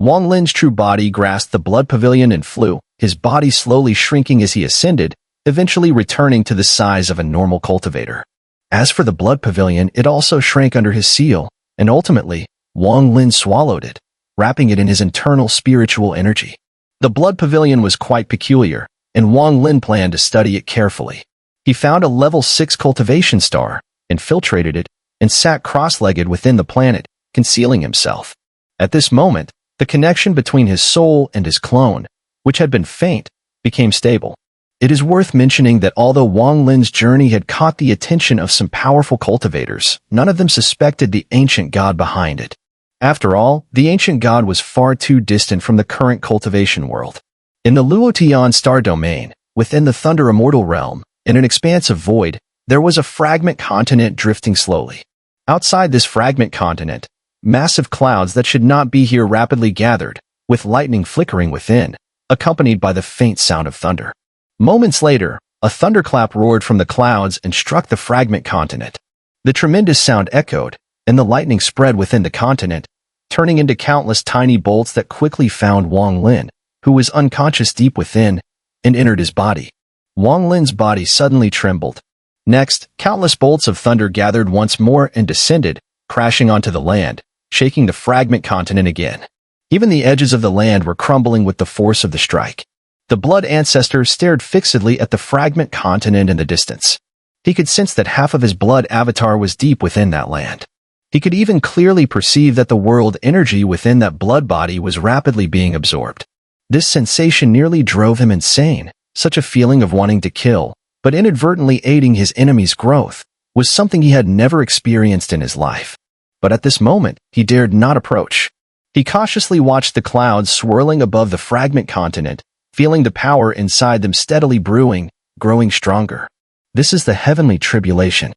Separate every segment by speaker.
Speaker 1: Wong Lin's true body grasped the blood pavilion and flew, his body slowly shrinking as he ascended, eventually returning to the size of a normal cultivator. As for the blood pavilion, it also shrank under his seal, and ultimately, Wong Lin swallowed it, wrapping it in his internal spiritual energy. The blood pavilion was quite peculiar, and Wong Lin planned to study it carefully. He found a level 6 cultivation star, infiltrated it, and sat cross-legged within the planet, concealing himself. At this moment, the connection between his soul and his clone, which had been faint, became stable. It is worth mentioning that although Wong Lin's journey had caught the attention of some powerful cultivators, none of them suspected the ancient god behind it. After all, the ancient god was far too distant from the current cultivation world. In the Luotian star domain, within the Thunder Immortal realm, in an expanse of void, there was a fragment continent drifting slowly. Outside this fragment continent, massive clouds that should not be here rapidly gathered, with lightning flickering within, accompanied by the faint sound of thunder. Moments later, a thunderclap roared from the clouds and struck the fragment continent. The tremendous sound echoed, and the lightning spread within the continent, turning into countless tiny bolts that quickly found Wong Lin, who was unconscious deep within, and entered his body. Wong Lin's body suddenly trembled. Next, countless bolts of thunder gathered once more and descended, crashing onto the land, shaking the fragment continent again. Even the edges of the land were crumbling with the force of the strike. The blood ancestor stared fixedly at the fragment continent in the distance. He could sense that half of his blood avatar was deep within that land. He could even clearly perceive that the world energy within that blood body was rapidly being absorbed. This sensation nearly drove him insane. Such a feeling of wanting to kill, but inadvertently aiding his enemy's growth, was something he had never experienced in his life. But at this moment, he dared not approach. He cautiously watched the clouds swirling above the fragment continent, feeling the power inside them steadily brewing, growing stronger. This is the heavenly tribulation.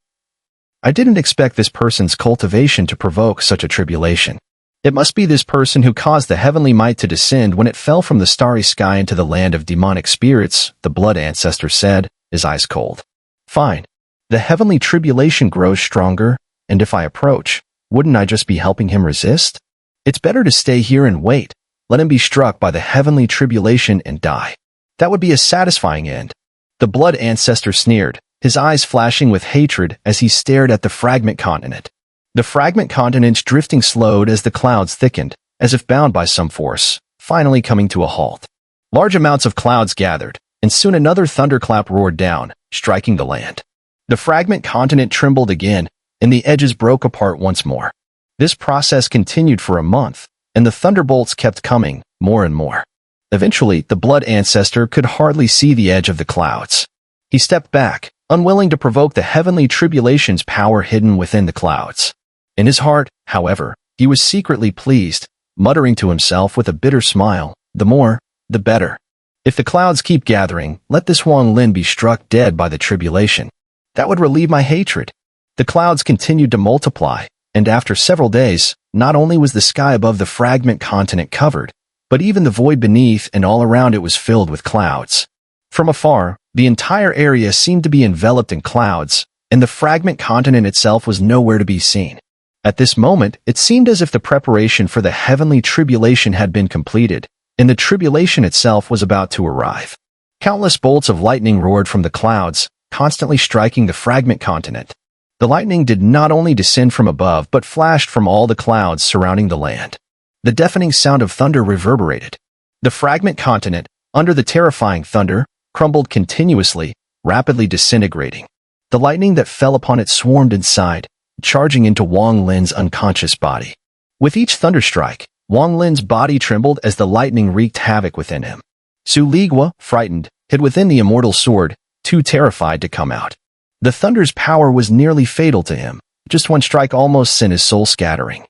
Speaker 1: I didn't expect this person's cultivation to provoke such a tribulation. It must be this person who caused the heavenly might to descend when it fell from the starry sky into the land of demonic spirits, the blood ancestor said, his eyes cold. Fine. The heavenly tribulation grows stronger, and if I approach, wouldn't I just be helping him resist? It's better to stay here and wait. Let him be struck by the heavenly tribulation and die. That would be a satisfying end. The blood ancestor sneered, his eyes flashing with hatred as he stared at the fragment continent. The fragment continent's drifting slowed as the clouds thickened, as if bound by some force, finally coming to a halt. Large amounts of clouds gathered, and soon another thunderclap roared down, striking the land. The fragment continent trembled again, and the edges broke apart once more. This process continued for a month, and the thunderbolts kept coming, more and more. Eventually, the blood ancestor could hardly see the edge of the clouds. He stepped back, unwilling to provoke the heavenly tribulation's power hidden within the clouds. In his heart, however, he was secretly pleased, muttering to himself with a bitter smile, the more, the better. If the clouds keep gathering, let this Wong Lin be struck dead by the tribulation. That would relieve my hatred. The clouds continued to multiply, and after several days, not only was the sky above the fragment continent covered, but even the void beneath and all around it was filled with clouds. From afar, the entire area seemed to be enveloped in clouds, and the fragment continent itself was nowhere to be seen. At this moment, it seemed as if the preparation for the heavenly tribulation had been completed, and the tribulation itself was about to arrive. Countless bolts of lightning roared from the clouds, constantly striking the fragment continent. The lightning did not only descend from above but flashed from all the clouds surrounding the land. The deafening sound of thunder reverberated. The fragment continent, under the terrifying thunder, crumbled continuously, rapidly disintegrating. The lightning that fell upon it swarmed inside, charging into Wong Lin's unconscious body. With each thunderstrike, Wong Lin's body trembled as the lightning wreaked havoc within him. Su Ligua, frightened, hid within the immortal sword, too terrified to come out. The thunder's power was nearly fatal to him. Just one strike almost sent his soul scattering.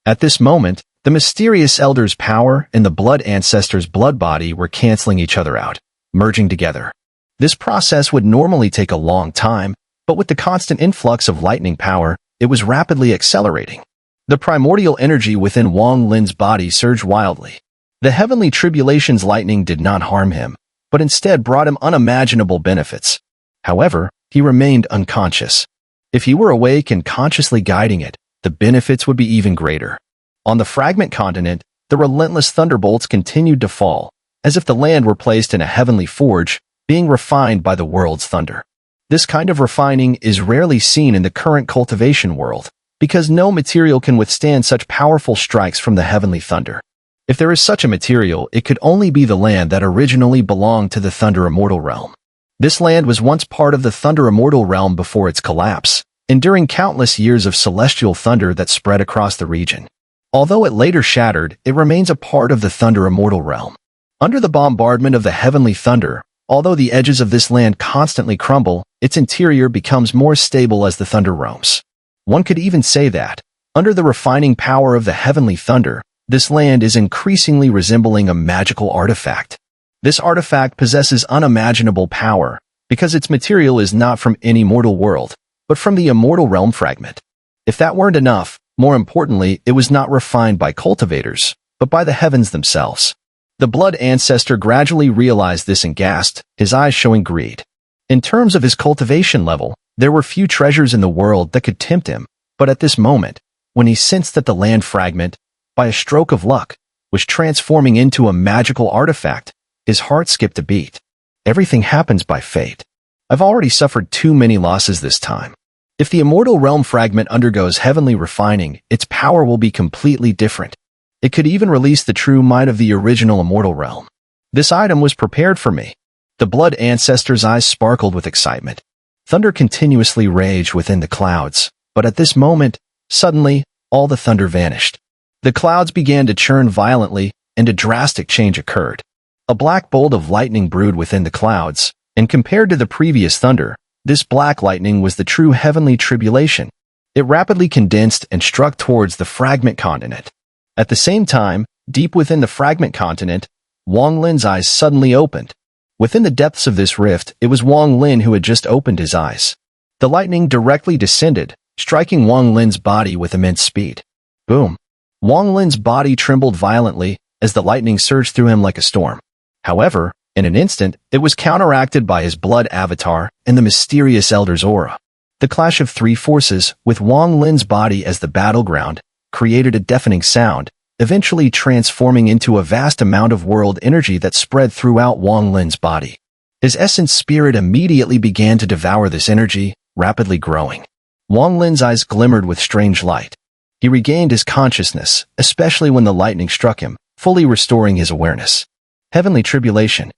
Speaker 1: At this moment, the mysterious elder's power and the blood ancestor's blood body were canceling each other out, merging together. This process would normally take a long time, but with the constant influx of lightning power, it was rapidly accelerating. The primordial energy within Wong Lin's body surged wildly. The heavenly tribulation's lightning did not harm him, but instead brought him unimaginable benefits. However, he remained unconscious. If he were awake and consciously guiding it, the benefits would be even greater. On the fragment continent, the relentless thunderbolts continued to fall, as if the land were placed in a heavenly forge, being refined by the world's thunder. This kind of refining is rarely seen in the current cultivation world, because no material can withstand such powerful strikes from the heavenly thunder. If there is such a material, it could only be the land that originally belonged to the Thunder Immortal realm. This land was once part of the Thunder Immortal realm before its collapse, enduring countless years of celestial thunder that spread across the region. Although it later shattered, it remains a part of the Thunder Immortal realm. Under the bombardment of the heavenly thunder, although the edges of this land constantly crumble, its interior becomes more stable as the thunder roams. One could even say that, under the refining power of the heavenly thunder, this land is increasingly resembling a magical artifact. This artifact possesses unimaginable power, because its material is not from any mortal world, but from the immortal realm fragment. If that weren't enough, more importantly, it was not refined by cultivators, but by the heavens themselves. The blood ancestor gradually realized this and gasped, his eyes showing greed. In terms of his cultivation level, there were few treasures in the world that could tempt him, but at this moment, when he sensed that the land fragment, by a stroke of luck, was transforming into a magical artifact, his heart skipped a beat. Everything happens by fate. I've already suffered too many losses this time. If the immortal realm fragment undergoes heavenly refining, its power will be completely different. It could even release the true might of the original immortal realm. This item was prepared for me. The blood ancestor's eyes sparkled with excitement. Thunder continuously raged within the clouds, but at this moment, suddenly, all the thunder vanished. The clouds began to churn violently, and a drastic change occurred. A black bolt of lightning brewed within the clouds, and compared to the previous thunder, this black lightning was the true heavenly tribulation. It rapidly condensed and struck towards the fragment continent. At the same time, deep within the fragment continent, Wong Lin's eyes suddenly opened. Within the depths of this rift, it was Wong Lin who had just opened his eyes. The lightning directly descended, striking Wong Lin's body with immense speed. Boom! Wong Lin's body trembled violently as the lightning surged through him like a storm. However, in an instant, it was counteracted by his blood avatar and the mysterious Elder's aura. The clash of three forces, with Wong Lin's body as the battleground, created a deafening sound, eventually transforming into a vast amount of world energy that spread throughout Wong Lin's body. His essence spirit immediately began to devour this energy, rapidly growing. Wong Lin's eyes glimmered with strange light. He regained his consciousness, especially when the lightning struck him, fully restoring his awareness. Heavenly tribulation.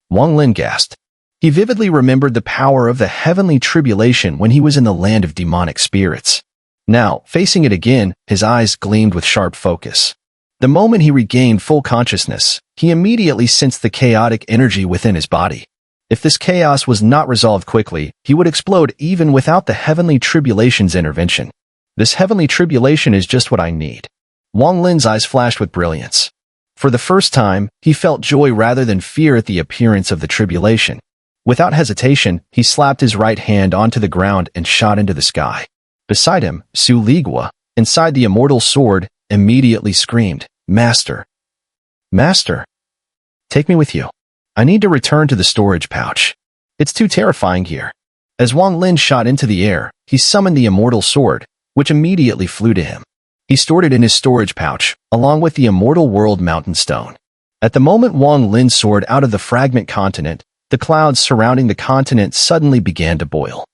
Speaker 1: Wong Lin gasped. He vividly remembered the power of the heavenly tribulation when he was in the land of demonic spirits. Now, facing it again, his eyes gleamed with sharp focus. The moment he regained full consciousness, he immediately sensed the chaotic energy within his body. If this chaos was not resolved quickly, he would explode even without the heavenly tribulation's intervention. This heavenly tribulation is just what I need. Wong Lin's eyes flashed with brilliance. For the first time, he felt joy rather than fear at the appearance of the tribulation. Without hesitation, he slapped his right hand onto the ground and shot into the sky. Beside him, Su Ligua, inside the immortal sword, immediately screamed, "Master! Master! Take me with you. I need to return to the storage pouch. It's too terrifying here." As Wong Lin shot into the air, he summoned the immortal sword, which immediately flew to him. He stored it in his storage pouch, along with the immortal world mountain stone. At the moment Wong Lin soared out of the fragment continent, the clouds surrounding the continent suddenly began to boil.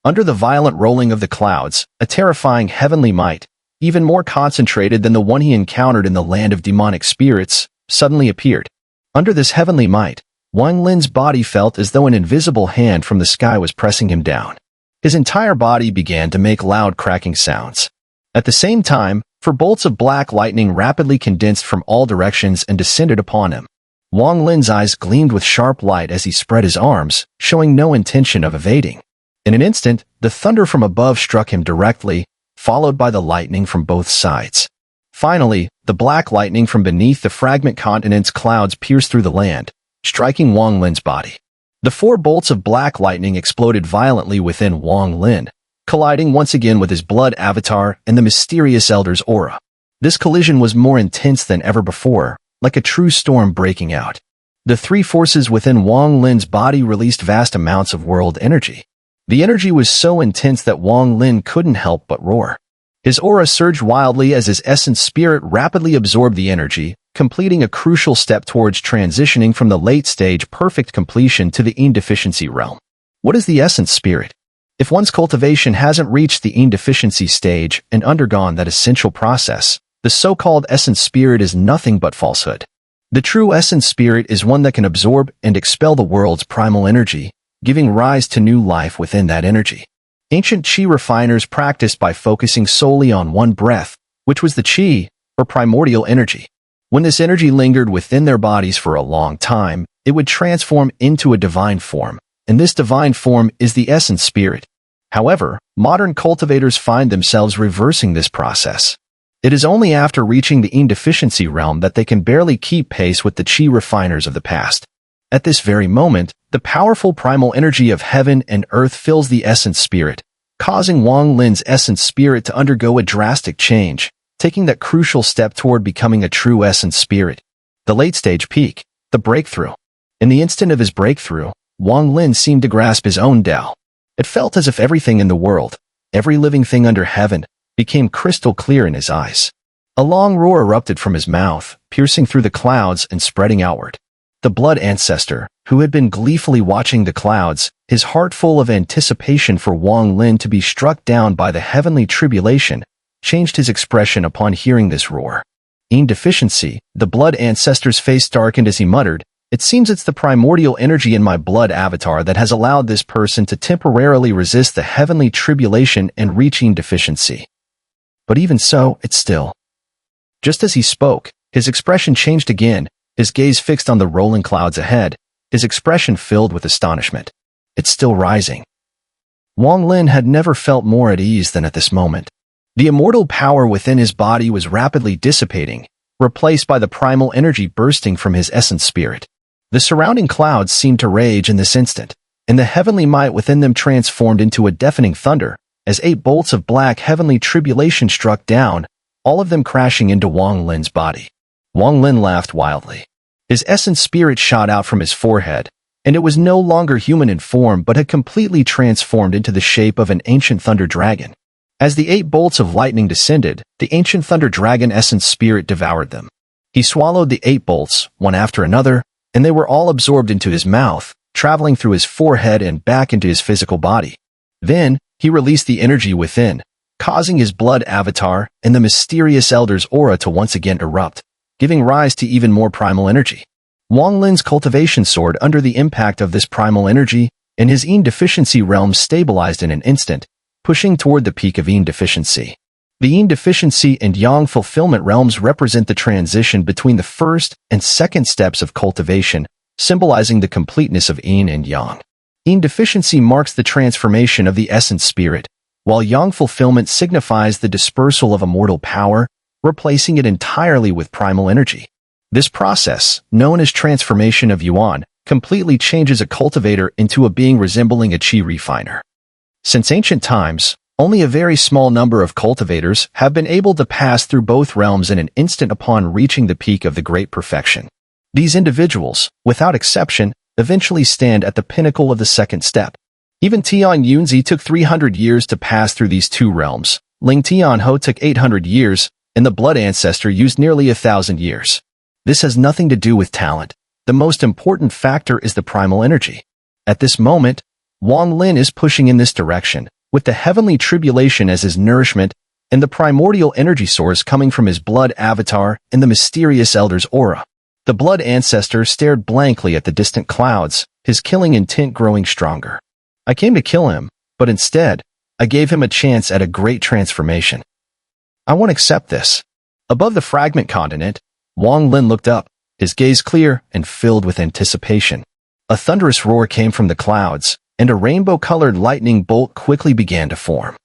Speaker 1: Under the violent rolling of the clouds, a terrifying heavenly might, even more concentrated than the one he encountered in the land of demonic spirits, suddenly appeared. Under this heavenly might, Wong Lin's body felt as though an invisible hand from the sky was pressing him down. His entire body began to make loud cracking sounds. At the same time, four bolts of black lightning rapidly condensed from all directions and descended upon him. Wong Lin's eyes gleamed with sharp light as he spread his arms, showing no intention of evading. In an instant, the thunder from above struck him directly, followed by the lightning from both sides. Finally, the black lightning from beneath the fragment continent's clouds pierced through the land, striking Wong Lin's body. The four bolts of black lightning exploded violently within Wong Lin, colliding once again with his blood avatar and the mysterious Elder's aura. This collision was more intense than ever before, like a true storm breaking out. The three forces within Wong Lin's body released vast amounts of world energy. The energy was so intense that Wong Lin couldn't help but roar. His aura surged wildly as his essence spirit rapidly absorbed the energy, completing a crucial step towards transitioning from the late-stage perfect completion to the indeficiency realm. What is the essence spirit? If one's cultivation hasn't reached the indeficiency stage and undergone that essential process, the so-called essence spirit is nothing but falsehood. The true essence spirit is one that can absorb and expel the world's primal energy, giving rise to new life within that energy. Ancient chi refiners practiced by focusing solely on one breath, which was the chi, or primordial energy. When this energy lingered within their bodies for a long time, it would transform into a divine form, and this divine form is the essence spirit. However, modern cultivators find themselves reversing this process. It is only after reaching the indeficiency realm that they can barely keep pace with the chi refiners of the past. At this very moment, the powerful primal energy of heaven and earth fills the essence spirit, causing Wong Lin's essence spirit to undergo a drastic change, taking that crucial step toward becoming a true essence spirit. The late-stage peak, the breakthrough. In the instant of his breakthrough, Wong Lin seemed to grasp his own Tao. It felt as if everything in the world, every living thing under heaven, became crystal clear in his eyes. A long roar erupted from his mouth, piercing through the clouds and spreading outward. The blood ancestor, who had been gleefully watching the clouds, his heart full of anticipation for Wong Lin to be struck down by the heavenly tribulation, changed his expression upon hearing this roar. Indeficiency, the blood ancestor's face darkened as he muttered, "It seems it's the primordial energy in my blood avatar that has allowed this person to temporarily resist the heavenly tribulation and reach indeficiency. But even so, it's still." Just as he spoke, his expression changed again, his gaze fixed on the rolling clouds ahead, his expression filled with astonishment. It's still rising. Wong Lin had never felt more at ease than at this moment. The immortal power within his body was rapidly dissipating, replaced by the primal energy bursting from his essence spirit. The surrounding clouds seemed to rage in this instant, and the heavenly might within them transformed into a deafening thunder, as 8 bolts of black heavenly tribulation struck down, all of them crashing into Wong Lin's body. Wong Lin laughed wildly. His essence spirit shot out from his forehead, and it was no longer human in form but had completely transformed into the shape of an ancient thunder dragon. As the 8 bolts of lightning descended, the ancient thunder dragon essence spirit devoured them. He swallowed the 8 bolts, one after another, and they were all absorbed into his mouth, traveling through his forehead and back into his physical body. Then, he released the energy within, causing his blood avatar and the mysterious elder's aura to once again erupt, giving rise to even more primal energy. Wong Lin's cultivation soared under the impact of this primal energy, and his indeficiency realm stabilized in an instant, pushing toward the peak of indeficiency. The indeficiency and yang fulfillment realms represent the transition between the first and second steps of cultivation, symbolizing the completeness of yin and yang. Indeficiency marks the transformation of the essence spirit, while yang fulfillment signifies the dispersal of immortal power, replacing it entirely with primal energy. This process, known as transformation of yuan, completely changes a cultivator into a being resembling a chi refiner. Since ancient times, only a very small number of cultivators have been able to pass through both realms in an instant upon reaching the peak of the great perfection. These individuals, without exception, eventually stand at the pinnacle of the second step. Even Tian Yunzi took 300 years to pass through these two realms, Ling Tianho took 800 years, and the blood ancestor used nearly 1,000 years. This has nothing to do with talent. The most important factor is the primal energy. At this moment, Wong Lin is pushing in this direction, with the heavenly tribulation as his nourishment and the primordial energy source coming from his blood avatar and the mysterious elder's aura. The blood ancestor stared blankly at the distant clouds, his killing intent growing stronger. I came to kill him, but instead, I gave him a chance at a great transformation. I won't accept this. Above the fragment continent, Wong Lin looked up, his gaze clear and filled with anticipation. A thunderous roar came from the clouds, and a rainbow-colored lightning bolt quickly began to form.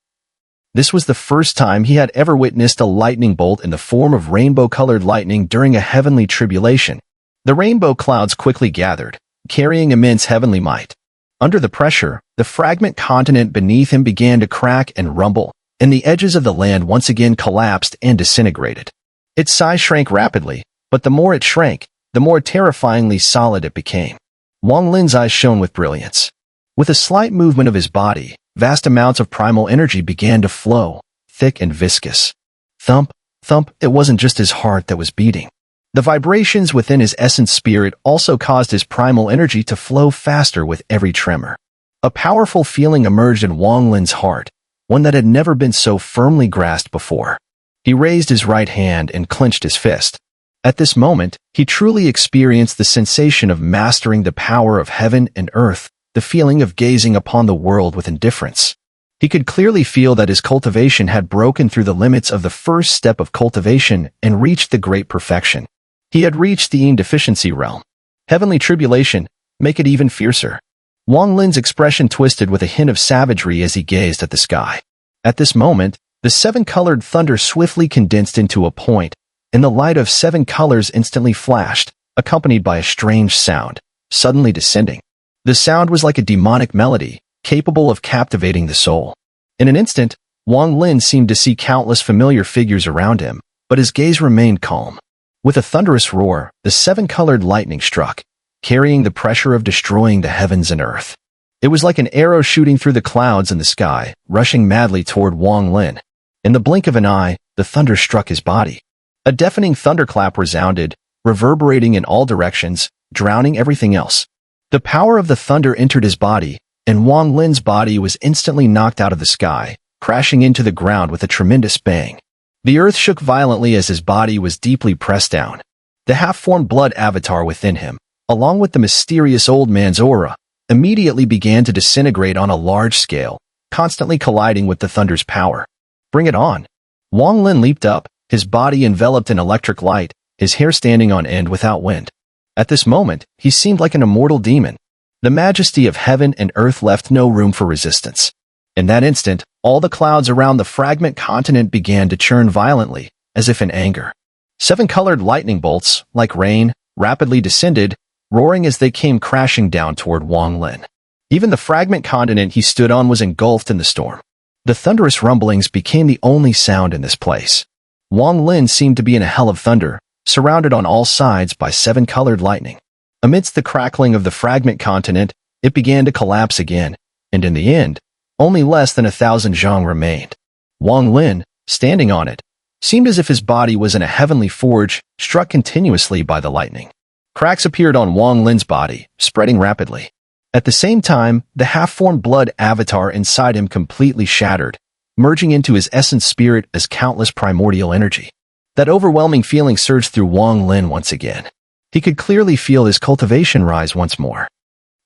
Speaker 1: This was the first time he had ever witnessed a lightning bolt in the form of rainbow-colored lightning during a heavenly tribulation. The rainbow clouds quickly gathered, carrying immense heavenly might. Under the pressure, the fragment continent beneath him began to crack and rumble, and the edges of the land once again collapsed and disintegrated. Its size shrank rapidly, but the more it shrank, the more terrifyingly solid it became. Wong Lin's eyes shone with brilliance. With a slight movement of his body, vast amounts of primal energy began to flow, thick and viscous. Thump, thump, it wasn't just his heart that was beating. The vibrations within his essence spirit also caused his primal energy to flow faster with every tremor. A powerful feeling emerged in Wong Lin's heart, one that had never been so firmly grasped before. He raised his right hand and clenched his fist. At this moment, he truly experienced the sensation of mastering the power of heaven and earth, the feeling of gazing upon the world with indifference. He could clearly feel that his cultivation had broken through the limits of the first step of cultivation and reached the great perfection. He had reached the indeficiency realm. Heavenly tribulation, make it even fiercer. Wong Lin's expression twisted with a hint of savagery as he gazed at the sky. At this moment, the seven-colored thunder swiftly condensed into a point, and the light of seven colors instantly flashed, accompanied by a strange sound, suddenly descending. The sound was like a demonic melody, capable of captivating the soul. In an instant, Wong Lin seemed to see countless familiar figures around him, but his gaze remained calm. With a thunderous roar, the seven-colored lightning struck, carrying the pressure of destroying the heavens and earth. It was like an arrow shooting through the clouds in the sky, rushing madly toward Wong Lin. In the blink of an eye, the thunder struck his body. A deafening thunderclap resounded, reverberating in all directions, drowning everything else. The power of the thunder entered his body, and Wong Lin's body was instantly knocked out of the sky, crashing into the ground with a tremendous bang. The earth shook violently as his body was deeply pressed down. The half-formed blood avatar within him, along with the mysterious old man's aura, immediately began to disintegrate on a large scale, constantly colliding with the thunder's power. Bring it on! Wong Lin leaped up, his body enveloped in electric light, his hair standing on end without wind. At this moment, he seemed like an immortal demon. The majesty of heaven and earth left no room for resistance. In that instant, all the clouds around the fragment continent began to churn violently, as if in anger. Seven-colored lightning bolts, like rain, rapidly descended, roaring as they came crashing down toward Wong Lin. Even the fragment continent he stood on was engulfed in the storm. The thunderous rumblings became the only sound in this place. Wong Lin seemed to be in a hell of thunder, surrounded on all sides by seven-colored lightning. Amidst the crackling of the fragment continent, it began to collapse again, and in the end, only less than 1,000 zhang remained. Wong Lin, standing on it, seemed as if his body was in a heavenly forge, struck continuously by the lightning. Cracks appeared on Wong Lin's body, spreading rapidly. At the same time, the half-formed blood avatar inside him completely shattered, merging into his essence spirit as countless primordial energy. That overwhelming feeling surged through Wong Lin once again. He could clearly feel his cultivation rise once more.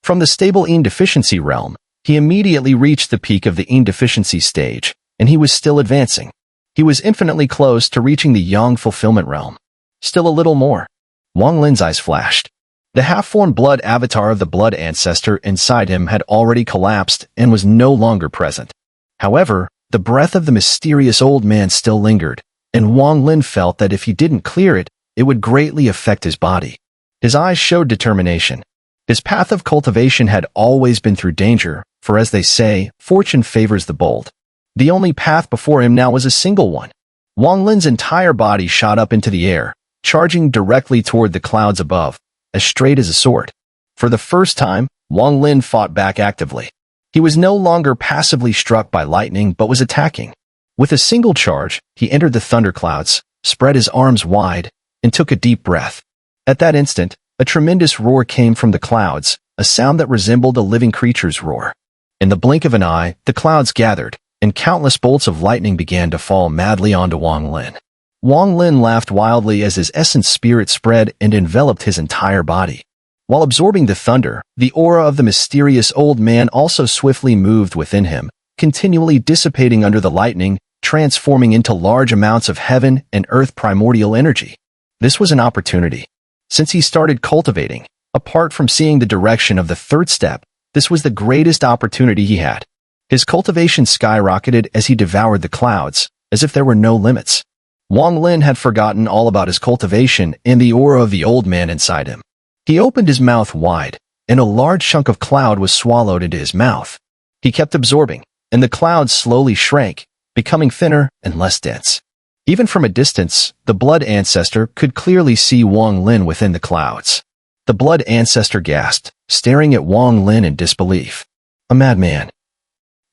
Speaker 1: From the stable indeficiency realm, he immediately reached the peak of the indeficiency stage, and he was still advancing. He was infinitely close to reaching the Yang fulfillment realm. Still a little more. Wong Lin's eyes flashed. The half-formed blood avatar of the blood ancestor inside him had already collapsed and was no longer present. However, the breath of the mysterious old man still lingered, and Wong Lin felt that if he didn't clear it, it would greatly affect his body. His eyes showed determination. His path of cultivation had always been through danger, for as they say, fortune favors the bold. The only path before him now was a single one. Wong Lin's entire body shot up into the air, charging directly toward the clouds above, as straight as a sword. For the first time, Wong Lin fought back actively. He was no longer passively struck by lightning but was attacking. With a single charge, he entered the thunderclouds, spread his arms wide, and took a deep breath. At that instant, a tremendous roar came from the clouds, a sound that resembled a living creature's roar. In the blink of an eye, the clouds gathered, and countless bolts of lightning began to fall madly onto Wong Lin. Wong Lin laughed wildly as his essence spirit spread and enveloped his entire body. While absorbing the thunder, the aura of the mysterious old man also swiftly moved within him, continually dissipating under the lightning, transforming into large amounts of heaven and earth primordial energy. This was an opportunity. Since he started cultivating, apart from seeing the direction of the third step, this was the greatest opportunity he had. His cultivation skyrocketed as he devoured the clouds, as if there were no limits. Wong Lin had forgotten all about his cultivation and the aura of the old man inside him. He opened his mouth wide, and a large chunk of cloud was swallowed into his mouth. He kept absorbing, and the clouds slowly shrank, becoming thinner and less dense. Even from a distance, the blood ancestor could clearly see Wong Lin within the clouds. The blood ancestor gasped, staring at Wong Lin in disbelief. A madman.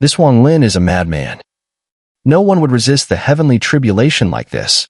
Speaker 1: This Wong Lin is a madman. No one would resist the heavenly tribulation like this.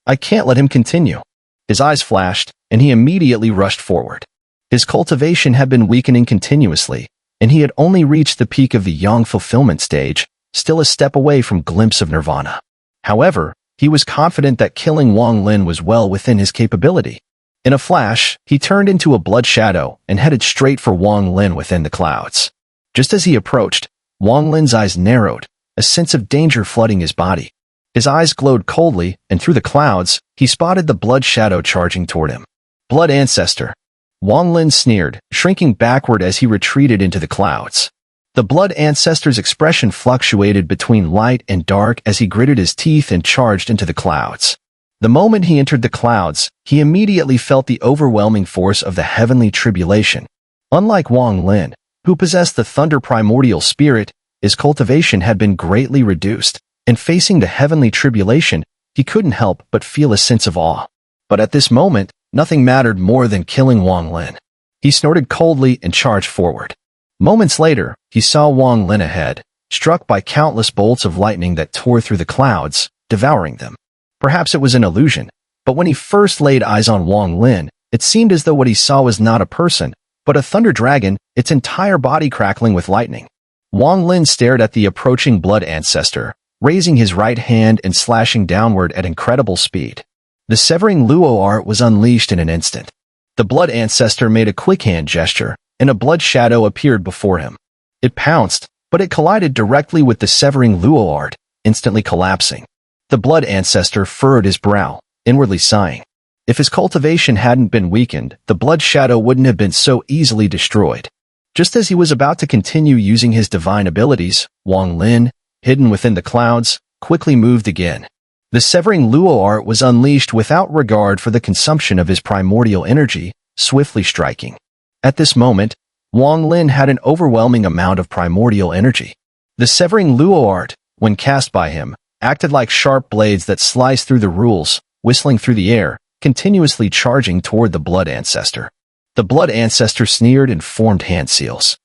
Speaker 1: I can't let him continue. His eyes flashed, and he immediately rushed forward. His cultivation had been weakening continuously, and he had only reached the peak of the Yang fulfillment stage, still a step away from glimpse of nirvana. However, he was confident that killing Wong Lin was well within his capability. In a flash, he turned into a blood shadow and headed straight for Wong Lin within the clouds. Just as he approached, Wong Lin's eyes narrowed, a sense of danger flooding his body. His eyes glowed coldly, and through the clouds, he spotted the blood shadow charging toward him. Blood ancestor. Wong Lin sneered, shrinking backward as he retreated into the clouds. The blood ancestor's expression fluctuated between light and dark as he gritted his teeth and charged into the clouds. The moment he entered the clouds, he immediately felt the overwhelming force of the heavenly tribulation. Unlike Wong Lin, who possessed the thunder primordial spirit, his cultivation had been greatly reduced, and facing the heavenly tribulation, he couldn't help but feel a sense of awe. But at this moment, nothing mattered more than killing Wong Lin. He snorted coldly and charged forward. Moments later, he saw Wong Lin ahead, struck by countless bolts of lightning that tore through the clouds, devouring them. Perhaps it was an illusion, but when he first laid eyes on Wong Lin, it seemed as though what he saw was not a person, but a thunder dragon, its entire body crackling with lightning. Wong Lin stared at the approaching blood ancestor, raising his right hand and slashing downward at incredible speed. The severing Luo art was unleashed in an instant. The blood ancestor made a quick hand gesture, and a blood shadow appeared before him. It pounced, but it collided directly with the severing Luo art, instantly collapsing. The blood ancestor furrowed his brow, inwardly sighing. If his cultivation hadn't been weakened, the blood shadow wouldn't have been so easily destroyed. Just as he was about to continue using his divine abilities, Wong Lin, hidden within the clouds, quickly moved again. The severing Luo art was unleashed without regard for the consumption of his primordial energy, swiftly striking. At this moment, Wong Lin had an overwhelming amount of primordial energy. The severing Luo art, when cast by him, acted like sharp blades that sliced through the rules, whistling through the air, continuously charging toward the blood ancestor. The blood ancestor sneered and formed hand seals.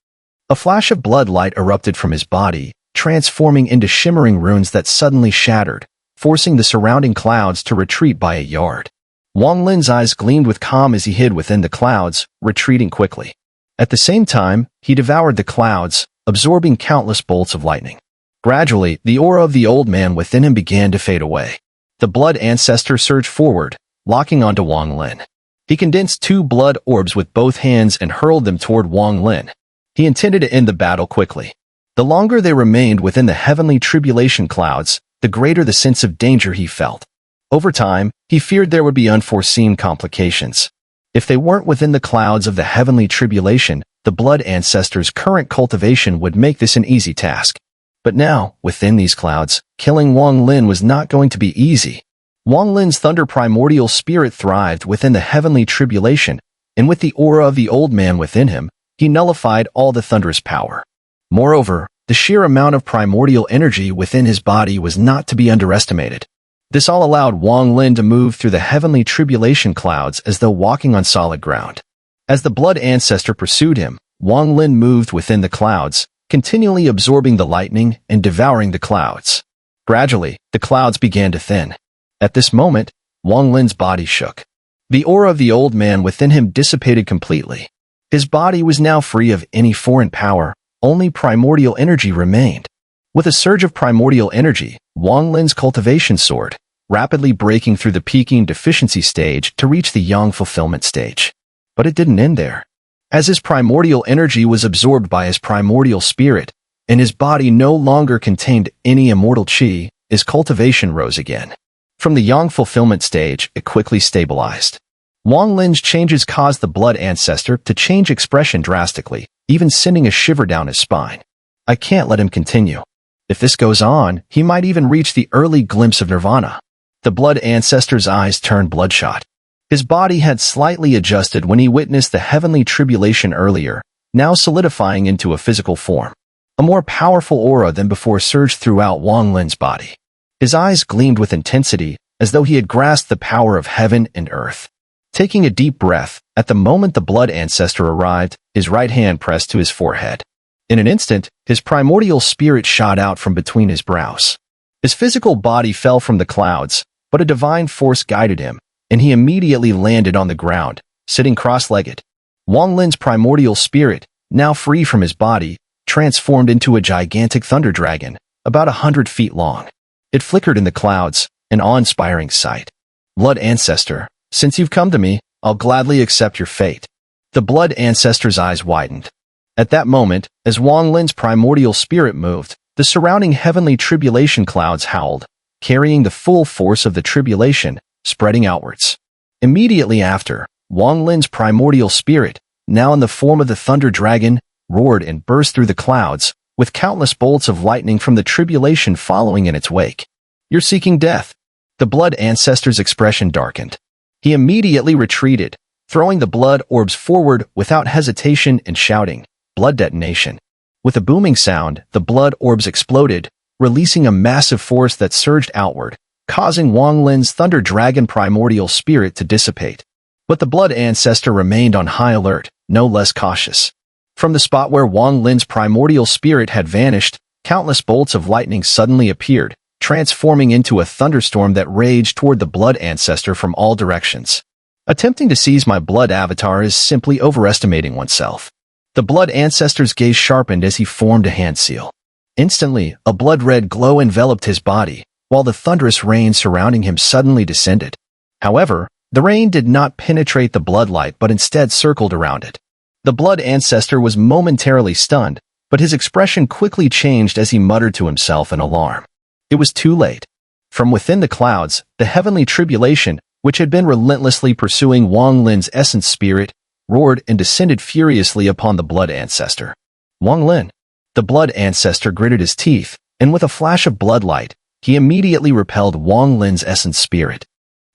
Speaker 1: A flash of blood light erupted from his body, transforming into shimmering runes that suddenly shattered, forcing the surrounding clouds to retreat by a yard. Wong Lin's eyes gleamed with calm as he hid within the clouds, retreating quickly. At the same time, he devoured the clouds, absorbing countless bolts of lightning. Gradually, the aura of the old man within him began to fade away. The blood ancestor surged forward, locking onto Wong Lin. He condensed 2 blood orbs with both hands and hurled them toward Wong Lin. He intended to end the battle quickly. The longer they remained within the heavenly tribulation clouds, the greater the sense of danger he felt. Over time, he feared there would be unforeseen complications. If they weren't within the clouds of the heavenly tribulation, the blood ancestor's current cultivation would make this an easy task. But now, within these clouds, killing Wong Lin was not going to be easy. Wong Lin's thunder primordial spirit thrived within the heavenly tribulation, and with the aura of the old man within him, he nullified all the thunderous power. Moreover, the sheer amount of primordial energy within his body was not to be underestimated. This all allowed Wong Lin to move through the heavenly tribulation clouds as though walking on solid ground. As the blood ancestor pursued him, Wong Lin moved within the clouds, continually absorbing the lightning and devouring the clouds. Gradually, the clouds began to thin. At this moment, Wong Lin's body shook. The aura of the old man within him dissipated completely. His body was now free of any foreign power, only primordial energy remained. With a surge of primordial energy, Wong Lin's cultivation soared, rapidly breaking through the peaking deficiency stage to reach the Yang fulfillment stage. But it didn't end there. As his primordial energy was absorbed by his primordial spirit, and his body no longer contained any immortal chi, his cultivation rose again. From the Yang fulfillment stage, it quickly stabilized. Wong Lin's changes caused the blood ancestor to change expression drastically, even sending a shiver down his spine. I can't let him continue. If this goes on, he might even reach the early glimpse of nirvana. The blood ancestor's eyes turned bloodshot. His body had slightly adjusted when he witnessed the heavenly tribulation earlier, now solidifying into a physical form. A more powerful aura than before surged throughout Wong Lin's body. His eyes gleamed with intensity, as though he had grasped the power of heaven and earth. Taking a deep breath, at the moment the blood ancestor arrived, his right hand pressed to his forehead. In an instant, his primordial spirit shot out from between his brows. His physical body fell from the clouds, but a divine force guided him, and he immediately landed on the ground, sitting cross-legged. Wong Lin's primordial spirit, now free from his body, transformed into a gigantic thunder dragon, about 100 feet long. It flickered in the clouds, an awe-inspiring sight. Blood Ancestor, since you've come to me, I'll gladly accept your fate. The Blood Ancestor's eyes widened. At that moment, as Wong Lin's primordial spirit moved, the surrounding heavenly tribulation clouds howled, carrying the full force of the tribulation, spreading outwards. Immediately after, Wong Lin's primordial spirit, now in the form of the thunder dragon, roared and burst through the clouds, with countless bolts of lightning from the tribulation following in its wake. You're seeking death. The Blood Ancestor's expression darkened. He immediately retreated, throwing the blood orbs forward without hesitation and shouting, "Blood detonation." With a booming sound, the blood orbs exploded, releasing a massive force that surged outward, causing Wong Lin's thunder dragon primordial spirit to dissipate. But the Blood Ancestor remained on high alert, no less cautious. From the spot where Wong Lin's primordial spirit had vanished, countless bolts of lightning suddenly appeared, transforming into a thunderstorm that raged toward the Blood Ancestor from all directions. Attempting to seize my blood avatar is simply overestimating oneself. The Blood Ancestor's gaze sharpened as he formed a hand seal. Instantly, a blood-red glow enveloped his body, while the thunderous rain surrounding him suddenly descended. However, the rain did not penetrate the bloodlight but instead circled around it. The Blood Ancestor was momentarily stunned, but his expression quickly changed as he muttered to himself in alarm. It was too late. From within the clouds, the heavenly tribulation, which had been relentlessly pursuing Wong Lin's essence spirit, roared and descended furiously upon the Blood Ancestor. Wong Lin. The Blood Ancestor gritted his teeth, and with a flash of bloodlight, he immediately repelled Wong Lin's essence spirit.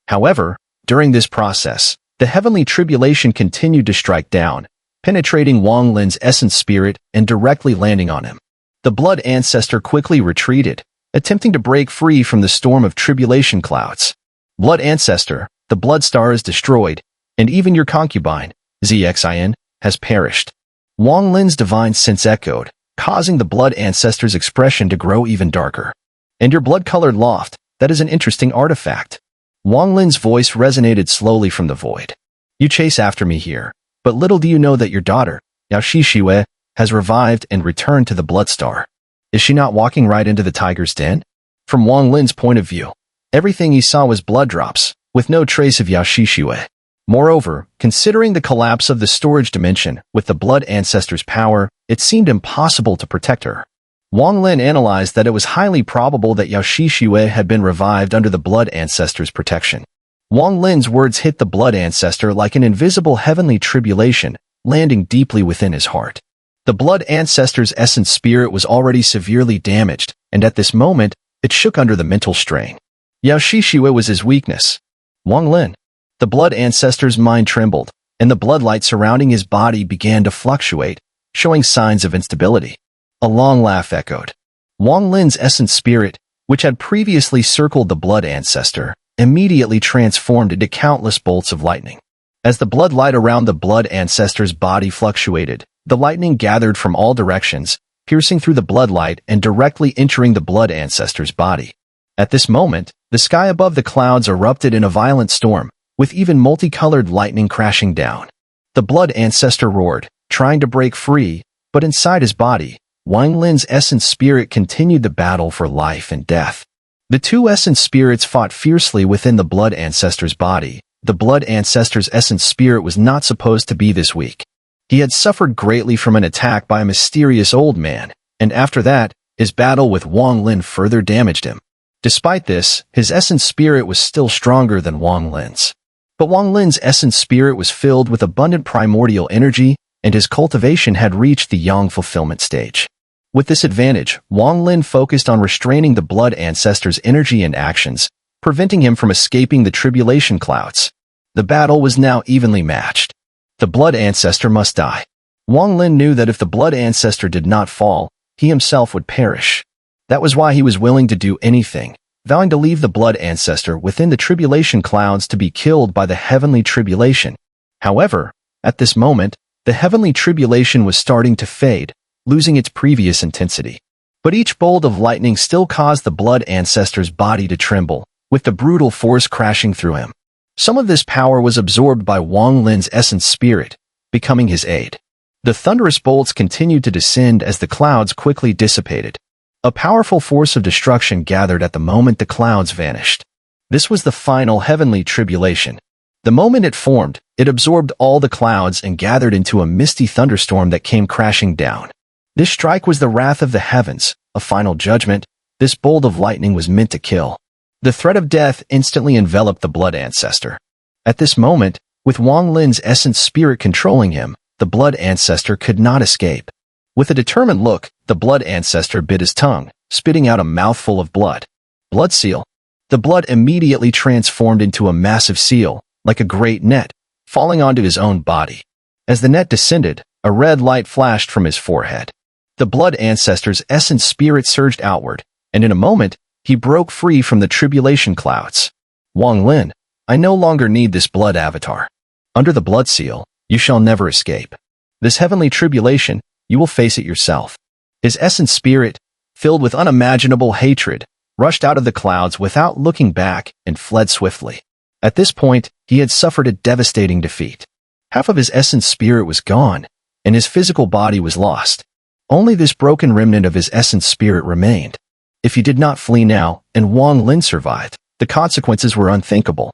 Speaker 1: However, during this process, the heavenly tribulation continued to strike down, penetrating Wong Lin's essence spirit and directly landing on him. The Blood Ancestor quickly retreated, attempting to break free from the storm of tribulation clouds. Blood Ancestor, the Blood Star is destroyed, and even your concubine, Xin, has perished. Wong Lin's divine sense echoed, causing the Blood Ancestor's expression to grow even darker. And your blood-colored loft, that is an interesting artifact. Wong Lin's voice resonated slowly from the void. You chase after me here, but little do you know that your daughter, Yao Shishiwe, has revived and returned to the Blood Star. Is she not walking right into the tiger's den? From Wong Lin's point of view, everything he saw was blood drops, with no trace of Yao Shishiwe. Moreover, considering the collapse of the storage dimension with the Blood Ancestor's power, it seemed impossible to protect her. Wong Lin analyzed that it was highly probable that Yao Shishiwe had been revived under the Blood Ancestor's protection. Wong Lin's words hit the Blood Ancestor like an invisible heavenly tribulation, landing deeply within his heart. The Blood Ancestor's essence spirit was already severely damaged, and at this moment, it shook under the mental strain. Yao Shishiwe was his weakness. Wong Lin. The Blood Ancestor's mind trembled, and the bloodlight surrounding his body began to fluctuate, showing signs of instability. A long laugh echoed. Wong Lin's essence spirit, which had previously circled the Blood Ancestor, immediately transformed into countless bolts of lightning. As the bloodlight around the Blood Ancestor's body fluctuated, the lightning gathered from all directions, piercing through the bloodlight and directly entering the Blood Ancestor's body. At this moment, the sky above the clouds erupted in a violent storm, with even multicolored lightning crashing down. The Blood Ancestor roared, trying to break free, but inside his body, Wang Lin's essence spirit continued the battle for life and death. The two essence spirits fought fiercely within the Blood Ancestor's body. The Blood Ancestor's essence spirit was not supposed to be this weak. He had suffered greatly from an attack by a mysterious old man, and after that, his battle with Wong Lin further damaged him. Despite this, his essence spirit was still stronger than Wong Lin's. But Wong Lin's essence spirit was filled with abundant primordial energy, and his cultivation had reached the Yang fulfillment stage. With this advantage, Wong Lin focused on restraining the Blood Ancestor's energy and actions, preventing him from escaping the tribulation clouds. The battle was now evenly matched. The Blood Ancestor must die. Wong Lin knew that if the Blood Ancestor did not fall, he himself would perish. That was why he was willing to do anything, vowing to leave the Blood Ancestor within the tribulation clouds to be killed by the heavenly tribulation. However, at this moment, the heavenly tribulation was starting to fade, losing its previous intensity. But each bolt of lightning still caused the blood ancestor's body to tremble, with the brutal force crashing through him. Some of this power was absorbed by Wong Lin's essence spirit, becoming his aid. The thunderous bolts continued to descend as the clouds quickly dissipated. A powerful force of destruction gathered at the moment the clouds vanished. This was the final heavenly tribulation. The moment it formed, it absorbed all the clouds and gathered into a misty thunderstorm that came crashing down. This strike was the wrath of the heavens, a final judgment. This bolt of lightning was meant to kill. The threat of death instantly enveloped the blood ancestor. At this moment, with Wong Lin's essence spirit controlling him, the blood ancestor could not escape. With a determined look, the blood ancestor bit his tongue, spitting out a mouthful of blood. Blood seal. The blood immediately transformed into a massive seal, like a great net, falling onto his own body. As the net descended, a red light flashed from his forehead. The blood ancestor's essence spirit surged outward, and in a moment, he broke free from the tribulation clouds. Wong Lin, I no longer need this blood avatar. Under the blood seal, you shall never escape. This heavenly tribulation, you will face it yourself. His essence spirit, filled with unimaginable hatred, rushed out of the clouds without looking back and fled swiftly. At this point, he had suffered a devastating defeat. Half of his essence spirit was gone, and his physical body was lost. Only this broken remnant of his essence spirit remained. If he did not flee now, and Wong Lin survived, the consequences were unthinkable.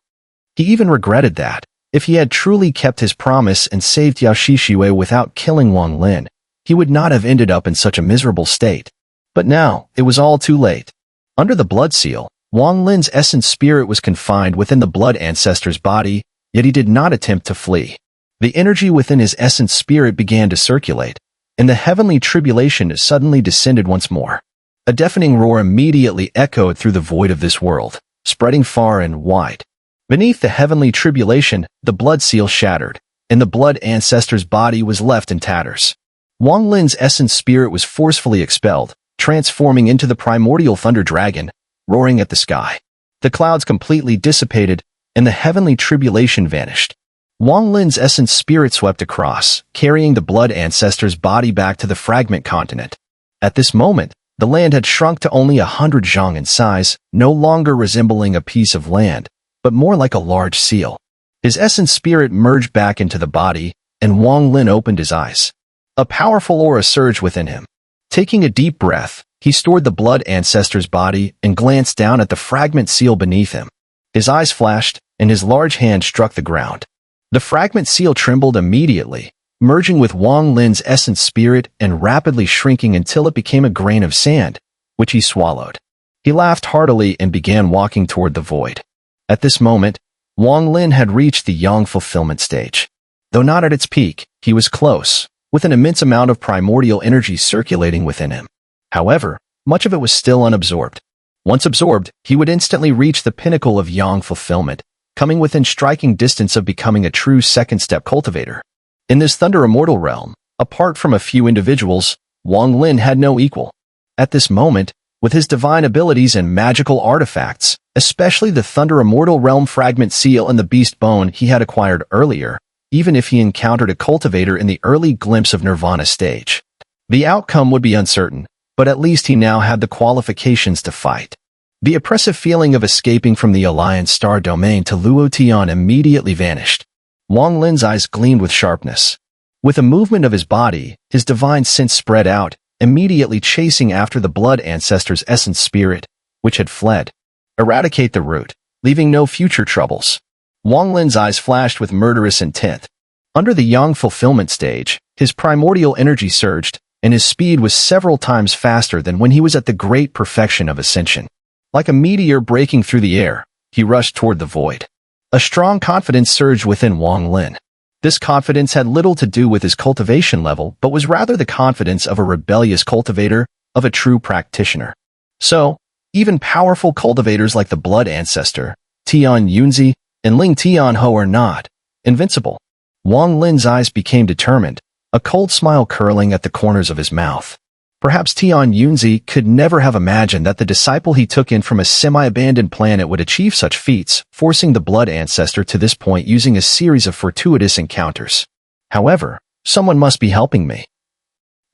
Speaker 1: He even regretted that, if he had truly kept his promise and saved Yao Shishiwei without killing Wong Lin, he would not have ended up in such a miserable state. But now, it was all too late. Under the blood seal, Wong Lin's essence spirit was confined within the blood ancestor's body, yet he did not attempt to flee. The energy within his essence spirit began to circulate, and the heavenly tribulation suddenly descended once more. A deafening roar immediately echoed through the void of this world, spreading far and wide. Beneath the heavenly tribulation, the blood seal shattered, and the blood ancestor's body was left in tatters. Wong Lin's essence spirit was forcefully expelled, transforming into the primordial thunder dragon, roaring at the sky. The clouds completely dissipated, and the heavenly tribulation vanished. Wong Lin's essence spirit swept across, carrying the blood ancestor's body back to the fragment continent. At this moment, the land had shrunk to only 100 zhang in size, no longer resembling a piece of land, but more like a large seal. His essence spirit merged back into the body, and Wong Lin opened his eyes. A powerful aura surged within him. Taking a deep breath, he stored the blood ancestor's body and glanced down at the fragment seal beneath him. His eyes flashed, and his large hand struck the ground. The fragment seal trembled immediately, merging with Wong Lin's essence spirit and rapidly shrinking until it became a grain of sand, which he swallowed. He laughed heartily and began walking toward the void. At this moment, Wong Lin had reached the Yang fulfillment stage. Though not at its peak, he was close, with an immense amount of primordial energy circulating within him. However, much of it was still unabsorbed. Once absorbed, he would instantly reach the pinnacle of Yang fulfillment, coming within striking distance of becoming a true second-step cultivator. In this Thunder Immortal realm, apart from a few individuals, Wong Lin had no equal. At this moment, with his divine abilities and magical artifacts, especially the Thunder Immortal realm fragment seal and the beast bone he had acquired earlier, even if he encountered a cultivator in the early glimpse of Nirvana stage, the outcome would be uncertain, but at least he now had the qualifications to fight. The oppressive feeling of escaping from the Alliance Star Domain to Luo Tian immediately vanished. Wong Lin's eyes gleamed with sharpness. With a movement of his body, his divine sense spread out, immediately chasing after the blood ancestor's essence spirit, which had fled. Eradicate the root, leaving no future troubles. Wong Lin's eyes flashed with murderous intent. Under the Yang fulfillment stage, his primordial energy surged, and his speed was several times faster than when he was at the great perfection of ascension. Like a meteor breaking through the air, he rushed toward the void. A strong confidence surged within Wong Lin. This confidence had little to do with his cultivation level, but was rather the confidence of a rebellious cultivator, of a true practitioner. So, even powerful cultivators like the Blood Ancestor, Tian Yunzi, and Ling Tian Ho are not invincible. Wong Lin's eyes became determined, a cold smile curling at the corners of his mouth. Perhaps Tian Yunzi could never have imagined that the disciple he took in from a semi-abandoned planet would achieve such feats, forcing the Blood Ancestor to this point using a series of fortuitous encounters. However, someone must be helping me.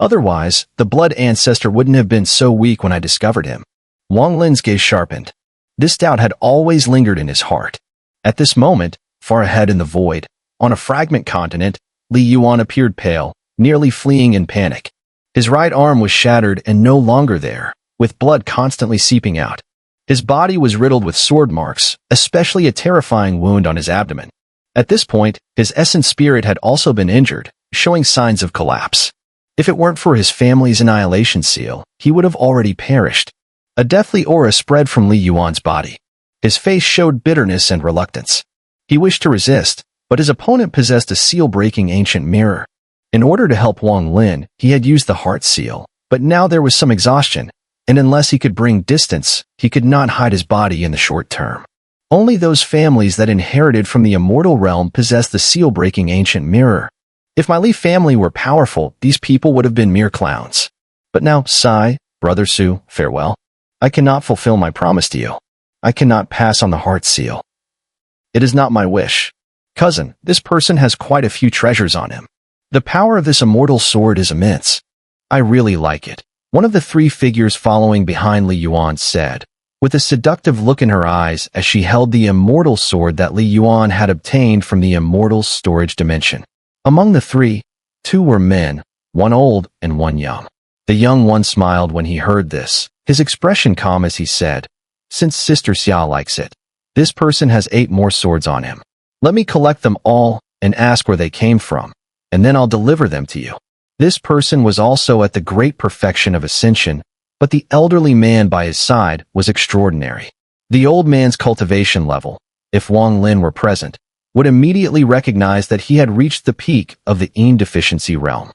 Speaker 1: Otherwise, the blood ancestor wouldn't have been so weak when I discovered him. Wong Lin's gaze sharpened. This doubt had always lingered in his heart. At this moment, far ahead in the void, on a fragment continent, Li Yuan appeared pale, nearly fleeing in panic. His right arm was shattered and no longer there, with blood constantly seeping out. His body was riddled with sword marks, especially a terrifying wound on his abdomen. At this point, his essence spirit had also been injured, showing signs of collapse. If it weren't for his family's annihilation seal, he would have already perished. A deathly aura spread from Li Yuan's body. His face showed bitterness and reluctance. He wished to resist, but his opponent possessed a seal-breaking ancient mirror. In order to help Wong Lin, he had used the heart seal, but now there was some exhaustion, and unless he could bring distance, he could not hide his body in the short term. Only those families that inherited from the immortal realm possessed the seal-breaking ancient mirror. If my Li family were powerful, these people would have been mere clowns. But now, Sai, Brother Su, farewell. I cannot fulfill my promise to you. I cannot pass on the heart seal. It is not my wish. Cousin, this person has quite a few treasures on him. The power of this immortal sword is immense. I really like it. One of the three figures following behind Li Yuan said, with a seductive look in her eyes as she held the immortal sword that Li Yuan had obtained from the immortal storage dimension. Among the three, two were men, one old and one young. The young one smiled when he heard this, his expression calm as he said, since Sister Xia likes it, this person has 8 more swords on him. Let me collect them all and ask where they came from, and then I'll deliver them to you. This person was also at the great perfection of ascension, but the elderly man by his side was extraordinary. The old man's cultivation level, if Wong Lin were present, would immediately recognize that he had reached the peak of the Yin deficiency realm.